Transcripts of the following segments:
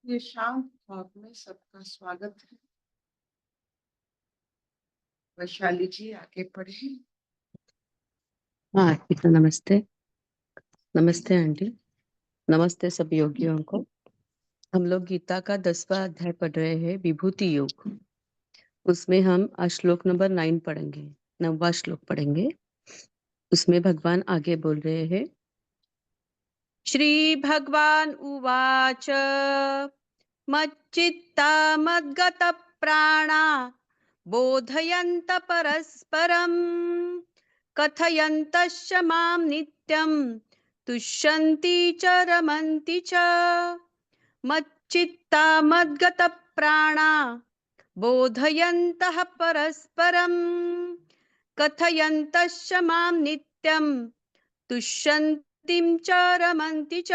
ये शांत भाव में सबका स्वागत है। वैशाली जी आगे बढ़े। हाँ आर्पिता, नमस्ते। नमस्ते आंटी। नमस्ते सब योगियों को। हम लोग गीता का 10वां अध्याय पढ़ रहे हैं, विभूति योग। उसमें हम आज श्लोक नंबर 9 पढ़ेंगे, 9वां श्लोक पढ़ेंगे। उसमें भगवान आगे बोल रहे हैं। श्री भगवान उवाच मच्चित्ता मद्गत प्राणा बोधयन्त परस्परम् कथयन्तश्च मां नित्यं तुष्यन्ति च रमन्ति च। मच्चित्ता मद्गत प्राणा बोधयन्तः परस्परम् कथयन्तश्च मां नित्यं तुष्यन्तिं च रमन्ति च।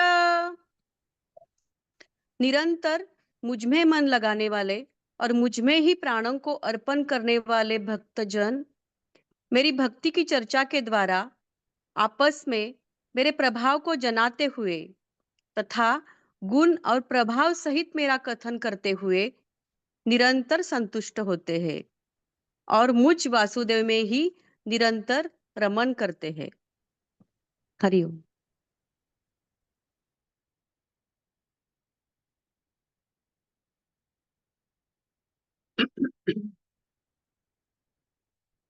निरंतर मुझ में मन लगाने वाले और मुझ में ही प्राणों को अर्पण करने वाले भक्तजन मेरी भक्ति की चर्चा के द्वारा आपस में मेरे प्रभाव को जनाते हुए तथा गुण और प्रभाव सहित मेरा कथन करते हुए निरंतर संतुष्ट होते हैं और मुझ वासुदेव में ही निरंतर रमन करते हैं। हरिओम।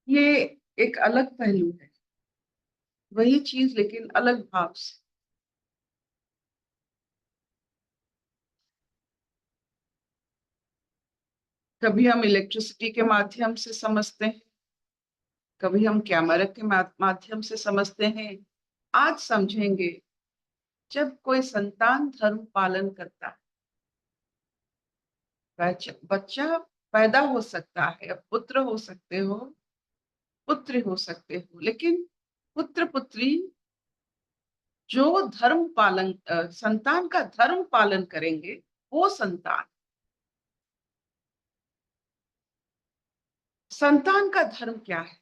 ये एक अलग पहलू है, वही चीज लेकिन अलग भाव से। कभी हम इलेक्ट्रिसिटी के माध्यम से समझते हैं, कभी हम कैमरा के माध्यम से समझते हैं। आज समझेंगे जब कोई संतान धर्म पालन करता है। बच्चा पैदा हो सकता है, पुत्र हो सकते हो, पुत्री हो सकते हो, लेकिन पुत्र पुत्री जो धर्म पालन संतान का धर्म पालन करेंगे वो संतान। संतान का धर्म क्या है?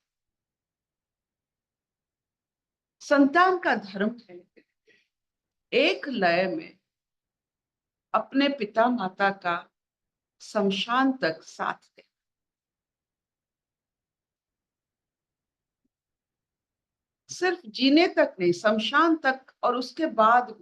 संतान का धर्म है एक लय में अपने पिता माता का शमशान तक साथ दे। सिर्फ जीने तक नहीं, शमशान तक, और उसके बाद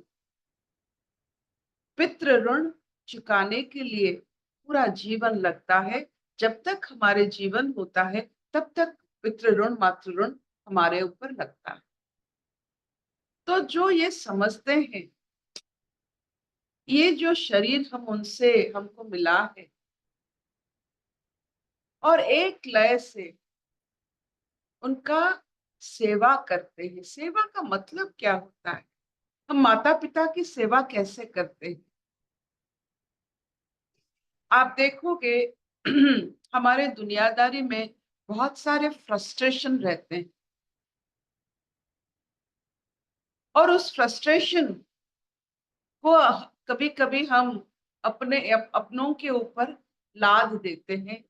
पितृ ऋण चुकाने के लिए पूरा जीवन लगता है। जब तक हमारे जीवन होता है तब तक पितृ ऋण मातृ ऋण हमारे ऊपर लगता है। तो जो ये समझते हैं, ये जो शरीर हम उनसे हमको मिला है और एक लय से उनका सेवा करते हैं। सेवा का मतलब क्या होता है? हम माता पिता की सेवा कैसे करते हैं? आप देखोगे हमारे दुनियादारी में बहुत सारे फ्रस्ट्रेशन रहते हैं और उस फ्रस्ट्रेशन को कभी कभी हम अपनों के ऊपर लाद देते हैं।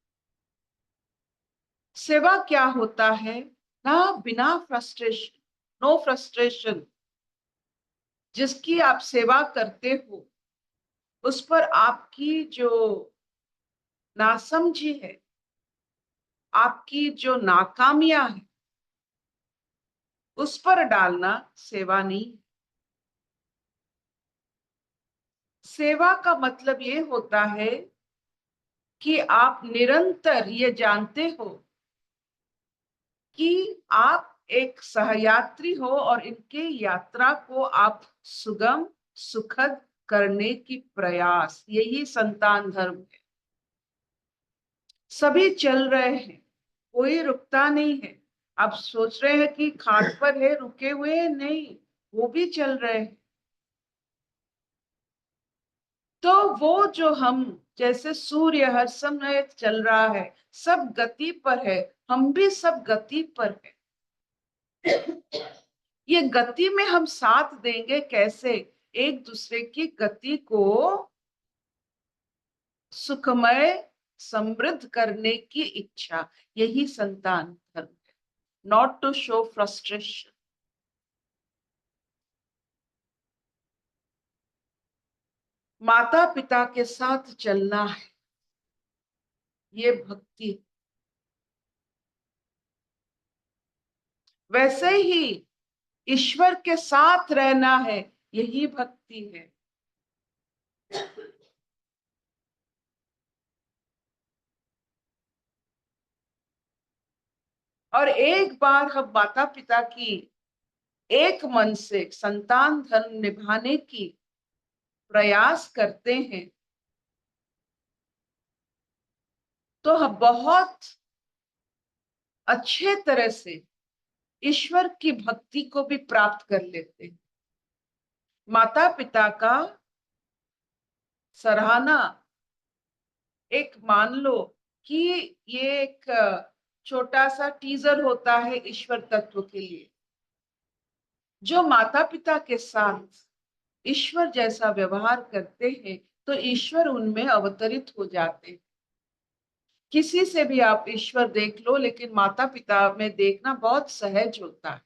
सेवा क्या होता है? ना बिना फ्रस्ट्रेशन, नो फ्रस्ट्रेशन। जिसकी आप सेवा करते हो उस पर आपकी जो नासमझी है, आपकी जो नाकामियां है, उस पर डालना सेवा नहीं। सेवा का मतलब ये होता है कि आप निरंतर ये जानते हो कि आप एक सहयात्री हो और इनके यात्रा को आप सुगम सुखद करने की प्रयास, यही संतान धर्म है। सभी चल रहे हैं, कोई रुकता नहीं है। आप सोच रहे हैं कि खाट पर है, रुके हुए हैं, नहीं, वो भी चल रहे हैं। तो वो जो हम, जैसे सूर्य हर समय चल रहा है, सब गति पर है, हम भी सब गति पर है। ये गति में हम साथ देंगे कैसे? एक दूसरे की गति को सुखमय समृद्ध करने की इच्छा, यही संतान धर्म है। Not to show frustration. माता पिता के साथ चलना है, ये भक्ति। वैसे ही ईश्वर के साथ रहना है, यही भक्ति है। और एक बार हम माता पिता की एक मन से संतान धर्म निभाने की प्रयास करते हैं, तो हम बहुत अच्छे तरह से ईश्वर की भक्ति को भी प्राप्त कर लेते हैं। माता पिता का सराहना, एक मान लो कि ये एक छोटा सा टीजर होता है ईश्वर तत्व के लिए। जो माता पिता के साथ ईश्वर जैसा व्यवहार करते हैं, तो ईश्वर उनमें अवतरित हो जाते हैं। किसी से भी आप ईश्वर देख लो, लेकिन माता पिता में देखना बहुत सहज होता है।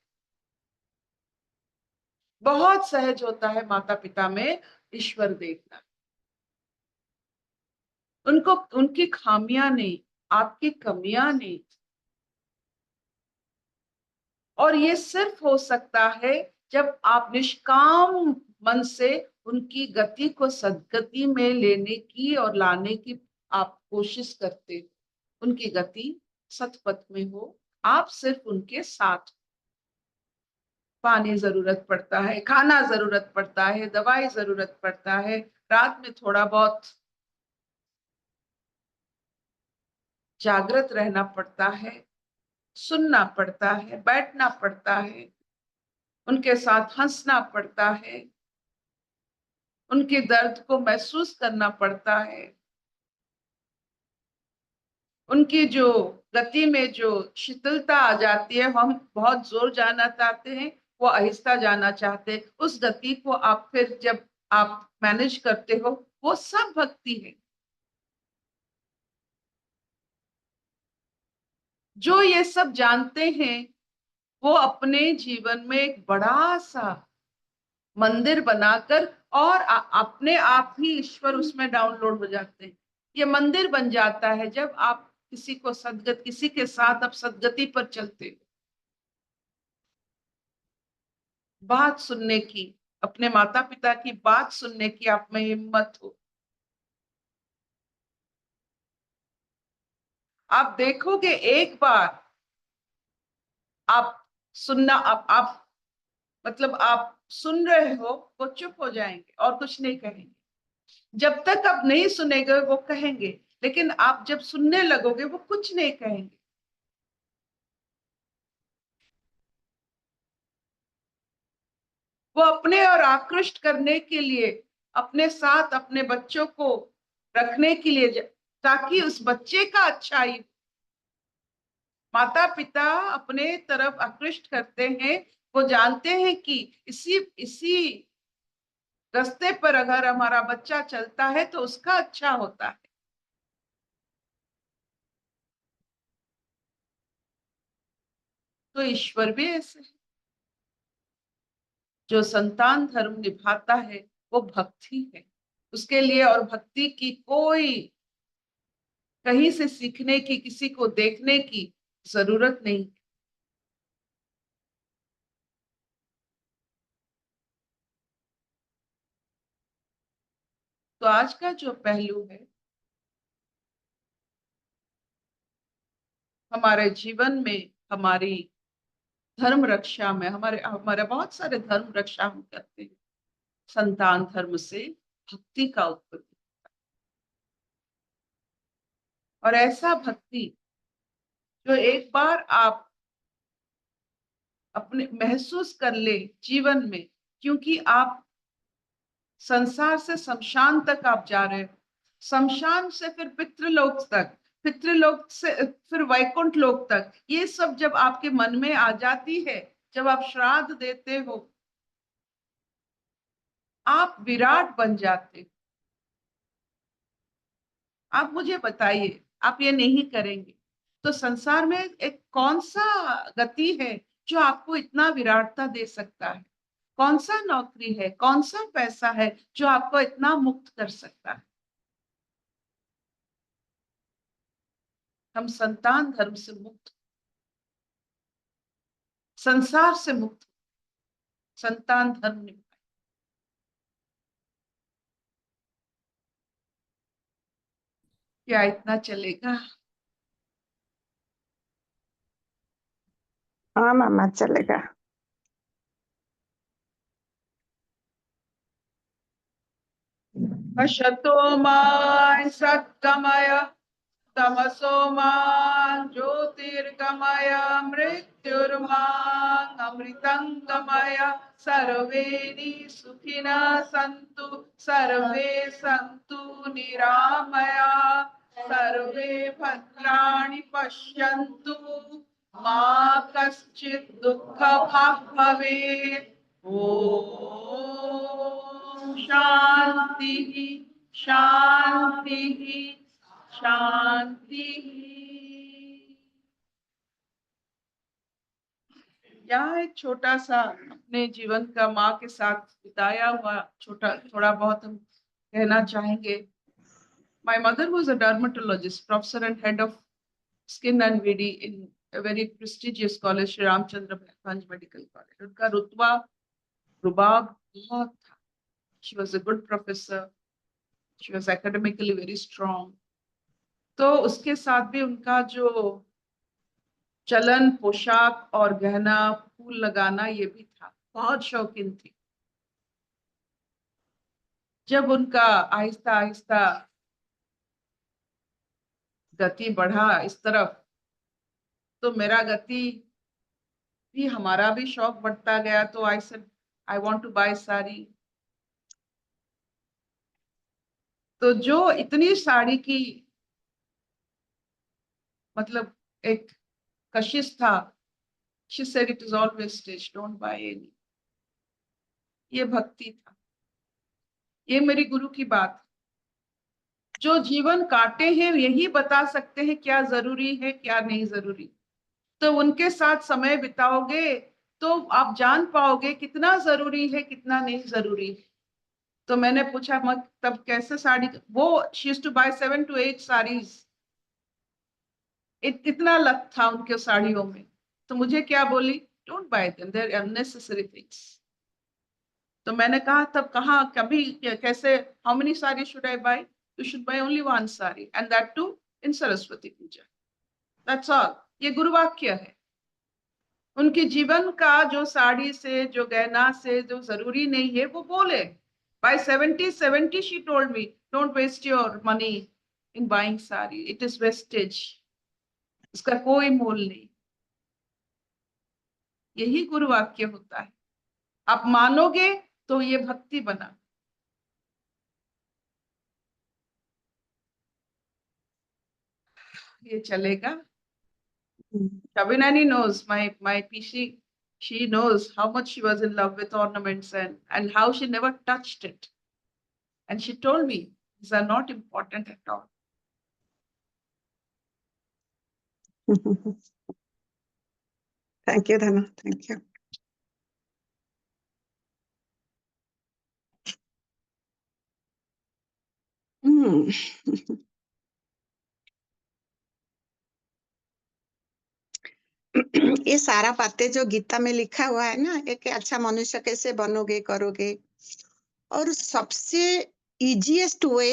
बहुत सहज होता है माता पिता में ईश्वर देखना। उनको उनकी खामियां नहीं, आपकी कमियां नहीं। और ये सिर्फ हो सकता है जब आप निष्काम मन से उनकी गति को सद्गति में लेने की और लाने की आप कोशिश करते हो। उनकी गति सतपथ में हो, आप सिर्फ उनके साथ। पानी जरूरत पड़ता है, खाना जरूरत पड़ता है, दवाई जरूरत पड़ता है, रात में थोड़ा बहुत जागृत रहना पड़ता है, सुनना पड़ता है, बैठना पड़ता है, उनके साथ हंसना पड़ता है, उनके दर्द को महसूस करना पड़ता है। उनकी जो गति में जो शीतलता आ जाती है, हम बहुत जोर जाना चाहते हैं, वो आहिस्ता जाना चाहते हैं। उस गति को आप फिर जब आप मैनेज करते हो, वो सब भक्ति है। जो ये सब जानते हैं, वो अपने जीवन में एक बड़ा सा मंदिर बनाकर और अपने आप ही ईश्वर उसमें डाउनलोड हो जाते हैं। ये मंदिर बन जाता है जब आप किसी के साथ आप सदगति पर चलते हो। बात सुनने की, अपने माता पिता की बात सुनने की आप में हिम्मत हो। आप देखोगे एक बार आप सुनना, आप मतलब आप सुन रहे हो, वो चुप हो जाएंगे और कुछ नहीं कहेंगे। जब तक आप नहीं सुनेंगे वो कहेंगे, लेकिन आप जब सुनने लगोगे वो कुछ नहीं कहेंगे। वो अपने और आकृष्ट करने के लिए अपने साथ अपने बच्चों को रखने के लिए, ताकि उस बच्चे का अच्छाई। माता पिता अपने तरफ आकृष्ट करते हैं, वो जानते हैं कि इसी इसी रास्ते पर अगर हमारा बच्चा चलता है तो उसका अच्छा होता है। तो ईश्वर भी ऐसे है। जो संतान धर्म निभाता है वो भक्ति है। उसके लिए और भक्ति की कोई कहीं से सीखने की, किसी को देखने की जरूरत नहीं। तो आज का जो पहलू है, हमारे जीवन में, हमारी धर्म रक्षा में, हमारे हमारे बहुत सारे धर्म रक्षा हम करते हैं। संतान धर्म से भक्ति का उत्पत्ति, और ऐसा भक्ति जो एक बार आप अपने महसूस कर ले जीवन में। क्योंकि आप संसार से शमशान तक आप जा रहे हो, शमशान से फिर पितृलोक तक, पितृलोक से फिर वैकुंठ लोक तक। ये सब जब आपके मन में आ जाती है, जब आप श्राद्ध देते हो, आप विराट बन जाते। आप मुझे बताइए, आप ये नहीं करेंगे तो संसार में एक कौन सा गति है जो आपको इतना विराटता दे सकता है? कौन सा नौकरी है, कौन सा पैसा है जो आपको इतना मुक्त कर सकता है? हम संतान धर्म से मुक्त, संसार से मुक्त, संतान धर्म निभाए। क्या इतना चलेगा? हाँ मामा चलेगा। पश्यतो मां सद्गमय तमसो मां ज्योतिर्गमय मृत्युर्मां अमृतंगमय। सर्वे सुखिनः सन्तु सर्वे सन्तु निरामया सर्वे भद्राणि पश्यन्तु मा कश्चित् दुःखभाग् भवेत्। ओम शांति शांति शांति। यहाँ एक छोटा सा अपने जीवन का माँ के साथ बिताया हुआ थोड़ा बहुत हम कहना चाहेंगे। My mother was a dermatologist, professor and head of skin and VD in a very prestigious college, Shri Ramchandra Bhanj Medical College. उनका रुतबा रुबाब बहुत था। She was a good professor. She was academically very strong. तो उसके साथ भी उनका जो चलन, पोशाक और गहना, फूल लगाना ये भी था। बहुत शौकीन थी। जब उनका आहिस्ता आहिस्ता गति बढ़ा इस तरफ, तो मेरा गति भी, हमारा भी शौक बढ़ता गया। तो I said I want to buy sari. तो जो इतनी साड़ी की मतलब एक कशिश था, she said it is all wastage, don't buy any। ये भक्ति था। ये मेरी गुरु की बात। जो जीवन काटे हैं यही बता सकते हैं क्या जरूरी है क्या नहीं जरूरी। तो उनके साथ समय बिताओगे तो आप जान पाओगे कितना जरूरी है कितना नहीं जरूरी है। तो मैंने पूछा मत तब कैसे साड़ी, वो she used to buy 7 to 8 saris. इतना लत था उनके साड़ियों में। तो मुझे क्या बोली, don't buy them, they are unnecessary things. तो मैंने कहा तब कहाँ कभी कैसे, how many sari should I buy? You should buy only one sari and that too in Saraswati Puja. That's all. ये गुरु वाक्य है। उनके जीवन का जो साड़ी से जो गहना से जो जरूरी नहीं है वो बोले। By 70 she told me, don't waste your money in buying sari. It is wastage. इसका कोई मोल नहीं। यही गुरु वाक्य होता है। आप मानोगे तो ये भक्ति बना। ये चलेगा। Shabinani knows, my PC, she knows how much she was in love with ornaments and how she never touched it. And she told me, these are not important at all. Thank you, Dhanu. Thank you. ये सारा बातें जो गीता में लिखा हुआ है ना, एक अच्छा मनुष्य कैसे बनोगे करोगे, और सबसे इजीएस्ट वे